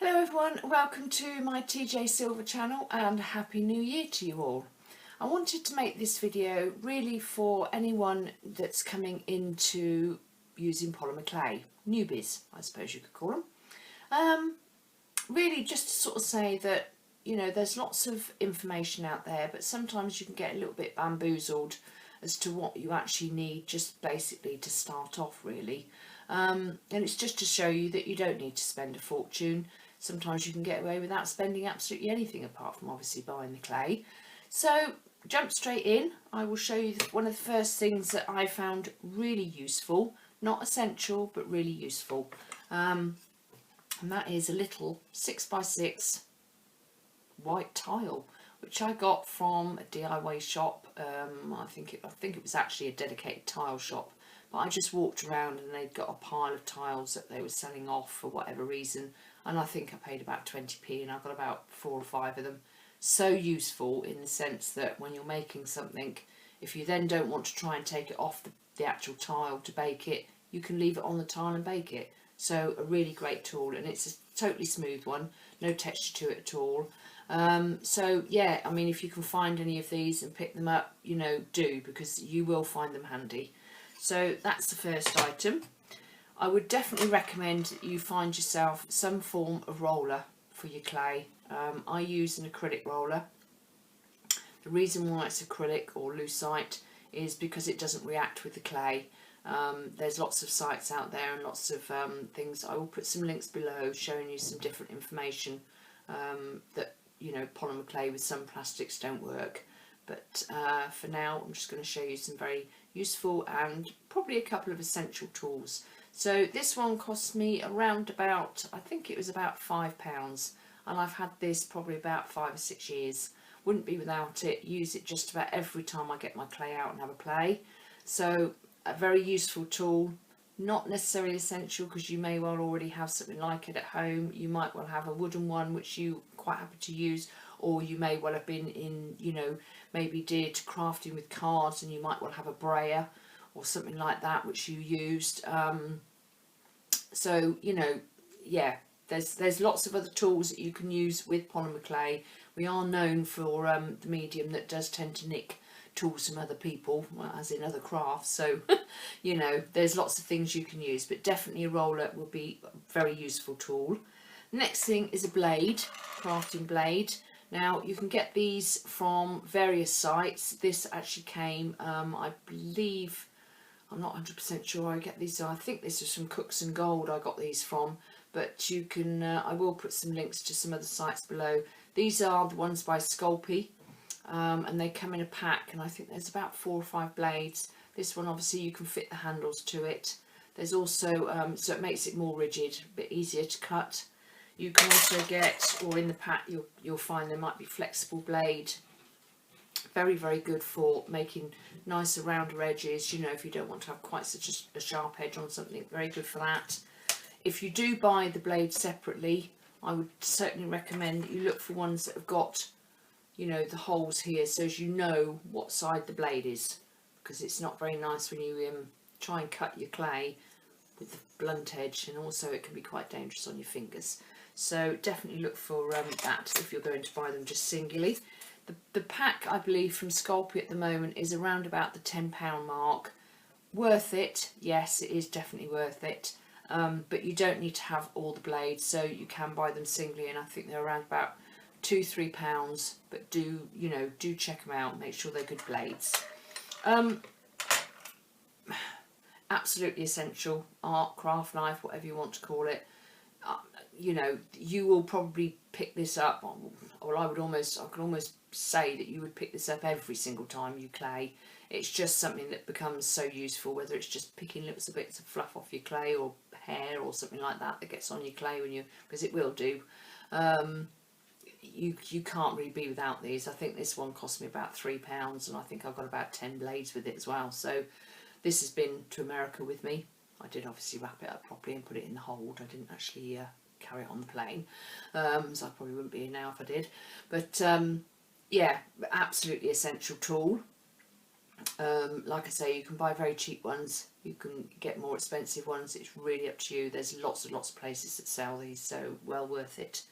Hello everyone, welcome to my TJ Silver channel and Happy New Year to you all. I wanted to make this video really for anyone that's coming into using polymer clay, newbies I suppose you could call them. Really just to sort of say that, you know, there's lots of information out there, but sometimes you can get a little bit bamboozled as to what you actually need just basically to start off really. And it's just to show you that you don't need to spend a fortune. Sometimes you can get away without spending absolutely anything apart from obviously buying the clay. So jump straight in. I will show you one of the first things that I found really useful, not essential but really useful, and that is a little 6x6 white tile which I got from a DIY shop. I think it was actually a dedicated tile shop, but I just walked around and they'd got a pile of tiles that they were selling off for whatever reason, and I think I paid about 20p and I got about 4 or 5 of them. So useful in the sense that when you're making something, if you then don't want to try and take it off the actual tile to bake it, you can leave it on the tile and bake it. So a really great tool, and it's a totally smooth one, no texture to it at all. So yeah, I mean, if you can find any of these and pick them up, you know, do, because you will find them handy. So that's the first item. I would definitely recommend that you find yourself some form of roller for your clay. I use an acrylic roller. The reason why it's acrylic or lucite is because it doesn't react with the clay. There's lots of sites out there and lots of things. I will put some links below showing you some different information that, you know, polymer clay with some plastics don't work. But for now, I'm just going to show you some very useful and probably a couple of essential tools. So this one cost me around about, I think it was about £5, and I've had this probably about 5 or 6 years. Wouldn't be without it. Use it just about every time I get my clay out and have a play. So a very useful tool, not necessarily essential because you may well already have something like it at home. You might well have a wooden one which you quite happy to use, or you may well have been in, you know, maybe dear to crafting with cards and you might well have a brayer or something like that which you used. So, you know, yeah, there's lots of other tools that you can use with polymer clay. We are known for the medium that does tend to nick tools from other people, well, as in other crafts. So, you know, there's lots of things you can use, but definitely a roller will be a very useful tool. Next thing is a blade, crafting blade. Now you can get these from various sites. This actually came, I believe, I'm not 100% sure I get these. I think this is from Cooks and Gold I got these from, but you can, I will put some links to some other sites below. These are the ones by Sculpey, and they come in a pack, and I think there's about 4 or 5 blades. This one obviously you can fit the handles to it. There's also, so it makes it more rigid, a bit easier to cut. You can also get, or in the pack you'll find there might be flexible blade. Very, very good for making nicer rounder edges, you know, if you don't want to have quite such a sharp edge on something. Very good for that. If you do buy the blade separately, I would certainly recommend that you look for ones that have got, you know, the holes here, so as you know what side the blade is, because it's not very nice when you try and cut your clay with the blunt edge, and also it can be quite dangerous on your fingers. So definitely look for that if you're going to buy them just singly. The pack, I believe, from Sculpey at the moment is around about the £10 mark. Worth it, yes, it is definitely worth it. But you don't need to have all the blades, so you can buy them singly, and I think they're around about £2–3. But do, you know, do check them out, make sure they're good blades. Absolutely essential, art, craft knife, whatever you want to call it. You know, you will probably pick this up, or I could almost say that you would pick this up every single time you clay. It's just something that becomes so useful, whether it's just picking little bits of fluff off your clay or hair or something like that that gets on your clay when you, because it will do. You can't really be without these. I think this one cost me about £3, and I think I've got about 10 blades with it as well. So this has been to America with me. I did obviously wrap it up properly and put it in the hold. I didn't actually carry it on the plane, so I probably wouldn't be here now if I did. But yeah, absolutely essential tool. Like I say, you can buy very cheap ones, you can get more expensive ones, it's really up to you. There's lots and lots of places that sell these, so well worth it.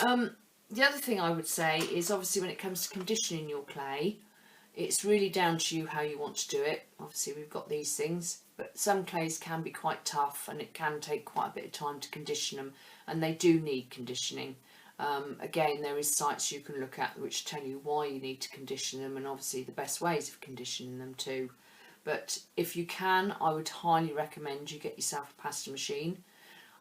The other thing I would say is, obviously when it comes to conditioning your clay, it's really down to you how you want to do it. Obviously we've got these things, but some clays can be quite tough and it can take quite a bit of time to condition them, and they do need conditioning. Again, there is sites you can look at which tell you why you need to condition them, and obviously the best ways of conditioning them too. But if you can, I would highly recommend you get yourself a pasta machine.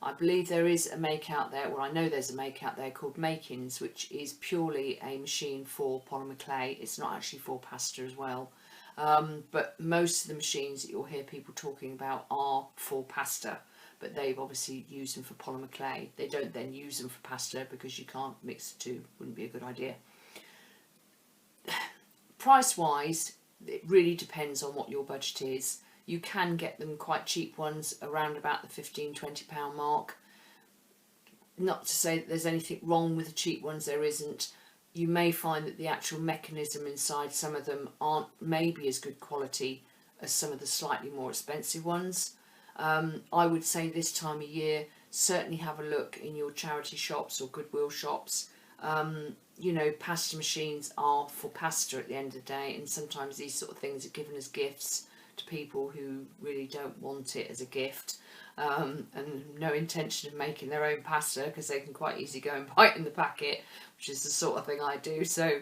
I believe there is a make out there, well I know there's a make out there called Makins, which is purely a machine for polymer clay. It's not actually for pasta as well. But most of the machines that you'll hear people talking about are for pasta, but they've obviously used them for polymer clay. They don't then use them for pasta because you can't mix the two, wouldn't be a good idea. Price wise, it really depends on what your budget is. You can get them quite cheap ones around about the £15–20 mark. Not to say that there's anything wrong with the cheap ones, there isn't. You may find that the actual mechanism inside some of them aren't maybe as good quality as some of the slightly more expensive ones. I would say this time of year, certainly have a look in your charity shops or Goodwill shops. You know, pasta machines are for pasta at the end of the day, and sometimes these sort of things are given as gifts to people who really don't want it as a gift, and no intention of making their own pasta, because they can quite easily go and buy it in the packet, which is the sort of thing I do. So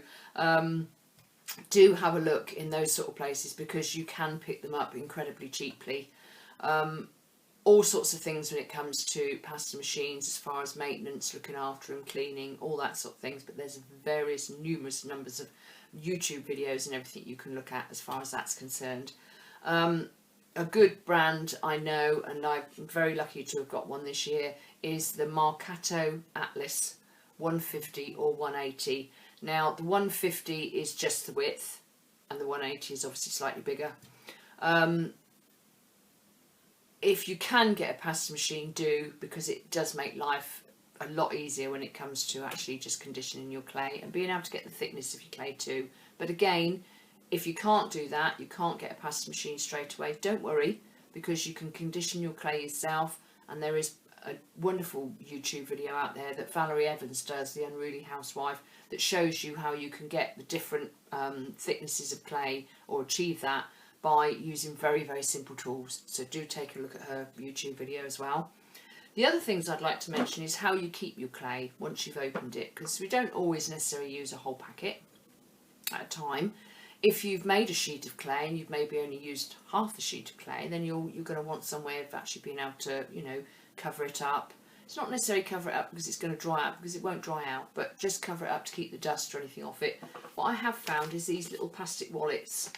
do have a look in those sort of places, because you can pick them up incredibly cheaply. All sorts of things when it comes to pasta machines, as far as maintenance, looking after them, cleaning, all that sort of things. But there's numerous numbers of YouTube videos and everything you can look at as far as that's concerned. A good brand I know, and I'm very lucky to have got one this year, is the Marcato Atlas 150 or 180. Now the 150 is just the width, and the 180 is obviously slightly bigger. If you can get a pasta machine, do, because it does make life a lot easier when it comes to actually just conditioning your clay and being able to get the thickness of your clay too. But again, if you can't do that, you can't get a pasta machine straight away, don't worry, because you can condition your clay yourself. And there is a wonderful YouTube video out there that Valerie Evans does, the Unruly Housewife, that shows you how you can get the different thicknesses of clay, or achieve that, by using very simple tools. So do take a look at her YouTube video as well. The other things I'd like to mention is how you keep your clay once you've opened it, because we don't always necessarily use a whole packet at a time. If you've made a sheet of clay and you've maybe only used half the sheet of clay, then you're going to want some way of actually being able to, you know, cover it up. It's not necessarily cover it up because it's going to dry out, because it won't dry out, but just cover it up to keep the dust or anything off it. What I have found is these little plastic wallets,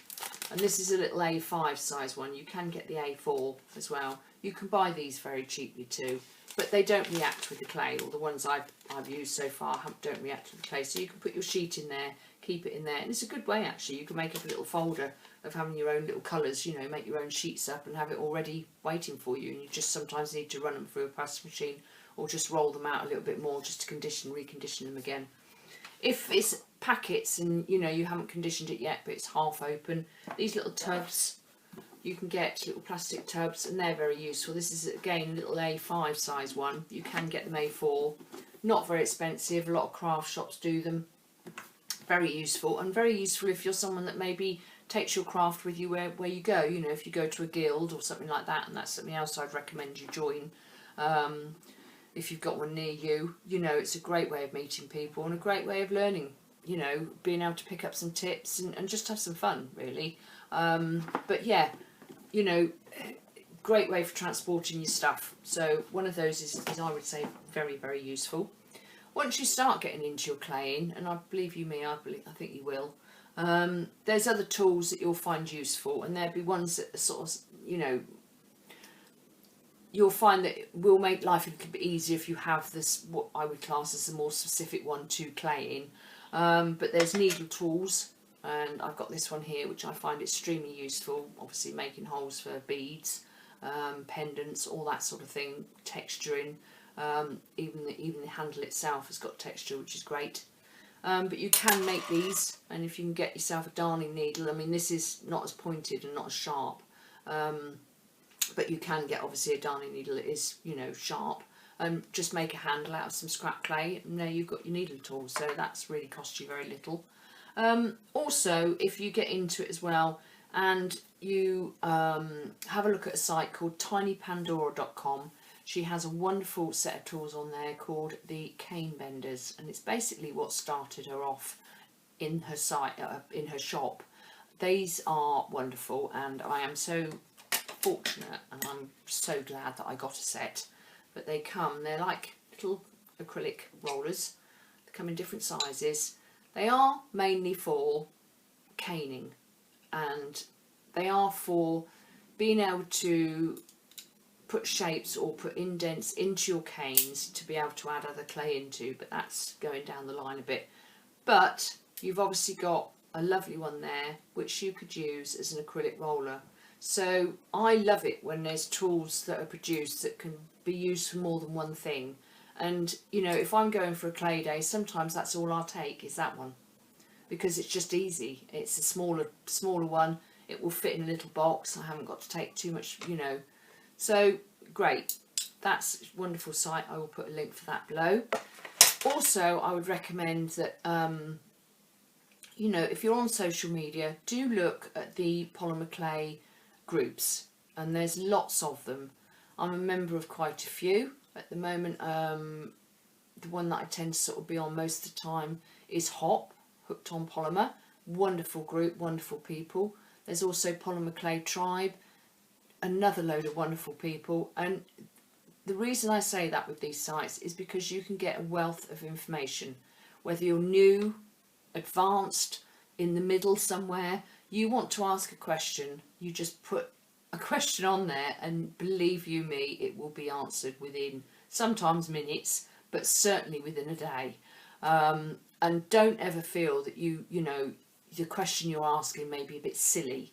and this is a little A5 size one. You can get the A4 as well. You can buy these very cheaply too, but they don't react with the clay, or the ones I've used so far don't react with the clay. So you can put your sheet in there, keep it in there, and it's a good way actually. You can make up a little folder of having your own little colours, you know, make your own sheets up and have it already waiting for you, and you just sometimes need to run them through a pasta machine, or just roll them out a little bit more just to recondition them again. If it's packets and you know you haven't conditioned it yet but it's half open, these little tubs, you can get little plastic tubs, and they're very useful. This is again a little A5 size one. You can get them A4, not very expensive, a lot of craft shops do them. Very useful, and very useful if you're someone that maybe takes your craft with you where you go. You know, if you go to a guild or something like that, and that's something else I'd recommend you join. If you've got one near you, you know, it's a great way of meeting people and a great way of learning, you know, being able to pick up some tips and just have some fun, really. But yeah, you know, great way for transporting your stuff. So one of those is I would say very useful. Once you start getting into your claying, and I believe you me, I think you will, there's other tools that you'll find useful, and there'll be ones that are sort of, you know, you'll find that it will make life a little bit easier if you have this, what I would class as a more specific one to claying. But there's needle tools, and I've got this one here which I find extremely useful, obviously making holes for beads, pendants, all that sort of thing, texturing. Even the handle itself has got texture, which is great. But you can make these, and if you can get yourself a darning needle, I mean this is not as pointed and not as sharp, but you can get obviously a darning needle that is, you know, sharp, and just make a handle out of some scrap clay, and there you've got your needle tool, so that's really cost you very little. Also, if you get into it as well and you have a look at a site called tinypandora.com, she has a wonderful set of tools on there called the cane benders, and it's basically what started her off in her site, in her shop. These are wonderful, and I am so fortunate and I'm so glad that I got a set. But they come, they're like little acrylic rollers, they come in different sizes. They are mainly for caning, and they are for being able to put shapes or put indents into your canes to be able to add other clay into, but that's going down the line a bit. But you've obviously got a lovely one there which you could use as an acrylic roller. So I love it when there's tools that are produced that can be used for more than one thing. And you know, if I'm going for a clay day, sometimes that's all I'll take is that one, because it's just easy. It's a smaller one, it will fit in a little box, I haven't got to take too much, you know. So great, that's a wonderful site. I will put a link for that below. Also, I would recommend that you know, if you're on social media, do look at the Polymer Clay groups, and there's lots of them. I'm a member of quite a few at the moment. The one that I tend to sort of be on most of the time is Hooked on Polymer. Wonderful group, wonderful people. There's also Polymer Clay Tribe, another load of wonderful people. And the reason I say that with these sites is because you can get a wealth of information, whether you're new, advanced, in the middle somewhere. You want to ask a question, you just put a question on there, and believe you me, it will be answered within sometimes minutes, but certainly within a day. And don't ever feel that you know, the question you're asking may be a bit silly.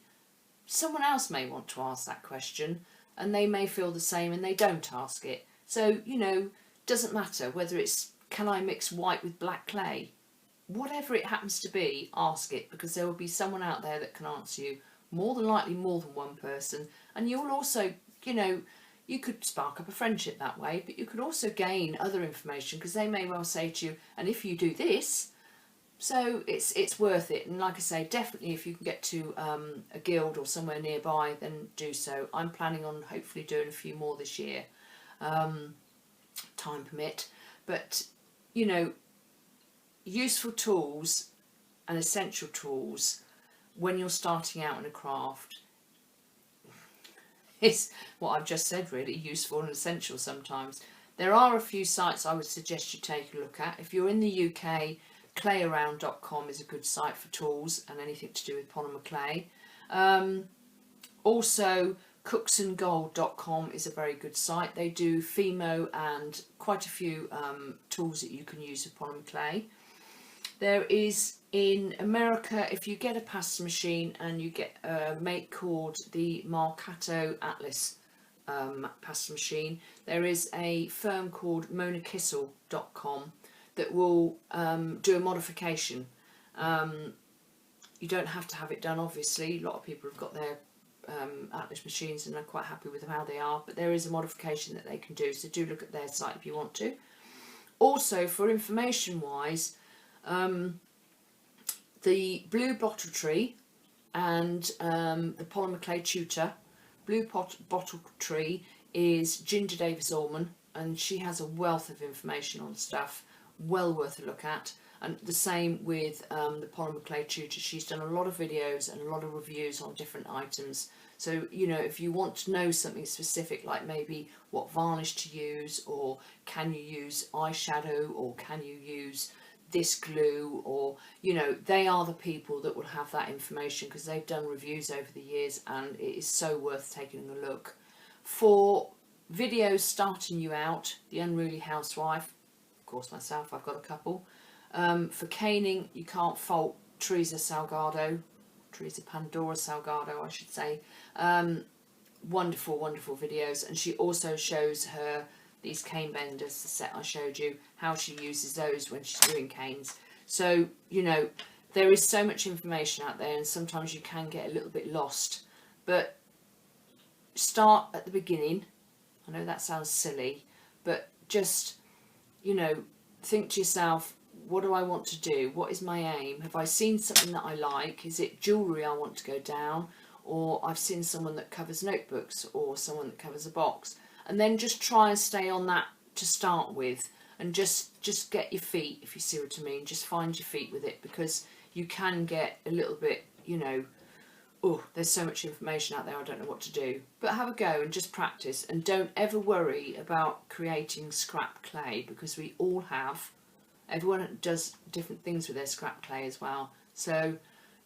Someone else may want to ask that question and they may feel the same and they don't ask it. So, you know, doesn't matter whether it's, can I mix white with black clay? Whatever it happens to be, ask it, because there will be someone out there that can answer you, more than likely more than one person. And you'll also, you know, you could spark up a friendship that way, but you could also gain other information, because they may well say to you, and if you do this, so it's worth it. And like I say, definitely if you can get to a guild or somewhere nearby, then do so. I'm planning on hopefully doing a few more this year, time permit. But, you know, useful tools and essential tools when you're starting out in a craft is what I've just said, really, useful and essential sometimes. There are a few sites I would suggest you take a look at. If you're in the UK, clayaround.com is a good site for tools and anything to do with polymer clay. Also, cooksandgold.com is a very good site. They do Fimo and quite a few tools that you can use with polymer clay. There is, in America, if you get a pasta machine and you get a make called the Marcato Atlas pasta machine, there is a firm called monakissel.com that will do a modification. You don't have to have it done, obviously. A lot of people have got their Atlas machines and are quite happy with how they are, but there is a modification that they can do, so do look at their site if you want to. Also, for information wise, the Blue Bottle Tree and the Polymer Clay Tutor. Blue Bottle Tree is Ginger Davis Allman, and she has a wealth of information on stuff, well worth a look at. And the same with the Polymer Clay Tutor. She's done a lot of videos and a lot of reviews on different items. So, you know, if you want to know something specific, like maybe what varnish to use, or can you use eyeshadow, or can you use this glue, or, you know, they are the people that will have that information, because they've done reviews over the years, and it is so worth taking a look. For videos starting you out, The Unruly Housewife, of course myself, I've got a couple. For caning, you can't fault Teresa Pandora Salgado, I should say. Wonderful, wonderful videos, and she also shows these cane benders, the set I showed you, how she uses those when she's doing canes. So, you know, there is so much information out there and sometimes you can get a little bit lost. But start at the beginning. I know that sounds silly, but just, you know, think to yourself, what do I want to do? What is my aim? Have I seen something that I like? Is it jewellery I want to go down? Or I've seen someone that covers notebooks or someone that covers a box. And then just try and stay on that to start with, and just get your feet, if you see what I mean. Just find your feet with it, because you can get a little bit, you know, oh, there's so much information out there, I don't know what to do. But have a go and just practice, and don't ever worry about creating scrap clay, because we all have, everyone does different things with their scrap clay as well. So,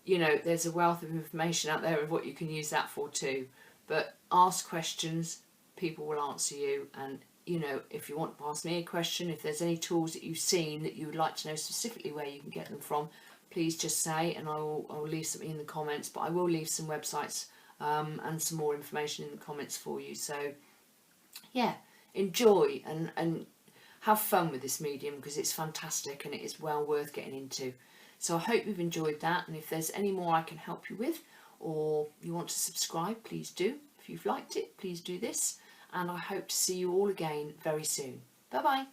you know, there's a wealth of information out there of what you can use that for too. But ask questions, people will answer you. And, you know, if you want to ask me a question, if there's any tools that you've seen that you would like to know specifically where you can get them from, please just say, and I will leave something in the comments. But I will leave some websites and some more information in the comments for you. So yeah, enjoy and have fun with this medium, because it's fantastic and it is well worth getting into. So I hope you've enjoyed that, and if there's any more I can help you with, or you want to subscribe, please do. If you've liked it, please do this, and I hope to see you all again very soon. Bye bye.